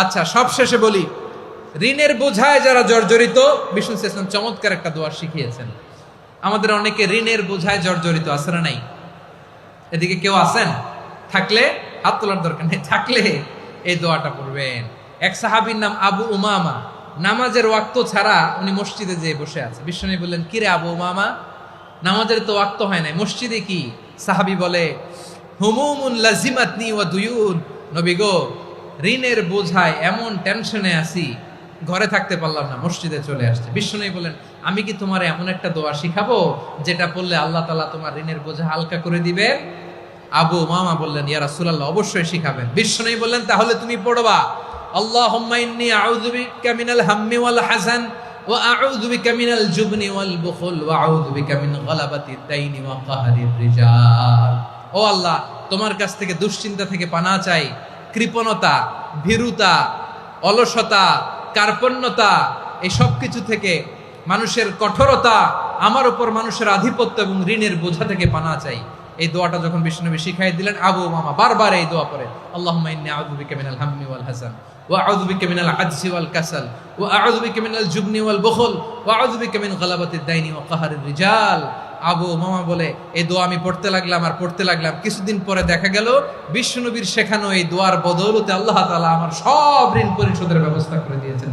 আচ্ছা, সব শেষে বলি, ঋণের বোঝায় যারা জর্জরিত, বিষ্ণু ইসলাম চমৎকার একটা দোয়া শিখিয়েছেন। আমাদের অনেকে ঋণের বোঝায় জর্জরিত, আছে না নাই? এদিকে কেউ আছেন? থাকলে হাত তোলার দরকার নেই, থাকলে এই দোয়াটা পড়বেন। এক সাহাবীর নাম আবু উমামা, নামাজের ওয়াক্ত ছাড়া উনি মসজিদে যেয়ে বসে আছে। বিশ্বনবী বললেন, কিরে আবু উমামা, নামাজের তো ওয়াক্ত হয় নাই, মসজিদে কি? সাহাবী বলে, হুমুমুন লাজিমাতনি ওয়া দুয়ুন, নবী গো, ঋণের বোঝায় এমন টেনশনে আছি, ঘরে থাকতে পারলাম না, মসজিদে চলে আসছে। বিশ্বনবী বলেন, আমি কি তোমার এমন একটা দোয়া শিখাবো যেটা পড়লে আল্লাহ তাআলা তোমার ঋণের বোঝা হালকা করে দিবে? আবু উমামা বললেন, ইয়া রাসূলুল্লাহ, অবশ্যই শিখাবেন। বিশ্বনবী বললেন, তাহলে তুমি পড়বা, আল্লাহুম্মা ইন্নী আউযু বিকা মিনাল হাম্মি ওয়াল হাযান ওয়া আউযু বিকা মিনাল জুবনি ওয়াল বুখল ওয়া আউযু বিকা মিন গালাবাতিদ দাইনি ওয়া কাহরির রিজাল। ও আল্লাহ, তোমার কাছ থেকে দুশ্চিন্তা থেকে পানা চাই, কৃপণতা, ভীরুতা, অলসতা, কার্পণ্যতা, এই সব কিছু থেকে, মানুষের কঠোরতা, আমার উপর মানুষের আধিপত্য এবং ঋণের বোঝা থেকে পানা চাই। এই দোয়াটা যখন বিশ্বনবী শিখাই দিলেন, আবু উমামা বারবার এই দোয়া পড়ে, আল্লাহুম্মা ইন্নী আউযু বিকা মিনাল হাম্মি ওয়াল হাযান ওয়া আউযু বিকা মিনাল আজজি ওয়াল কাসাল ওয়া আউযু বিকা মিনাল জুবনি ওয়াল বুখল ওয়া আউযু বিকা মিন গালাবাতিদ দাইনি ওয়া কাহরির রিজাল। আবু উমামা বলে, এই দোয়া আমি পড়তে লাগলাম। কিছুদিন পরে দেখা গেল বিশ্বনবীর শেখানো এই দোয়ার বদৌলতে আল্লাহ তাআলা আমার সব ঋণ পরিশোধের ব্যবস্থা করে দিয়েছেন।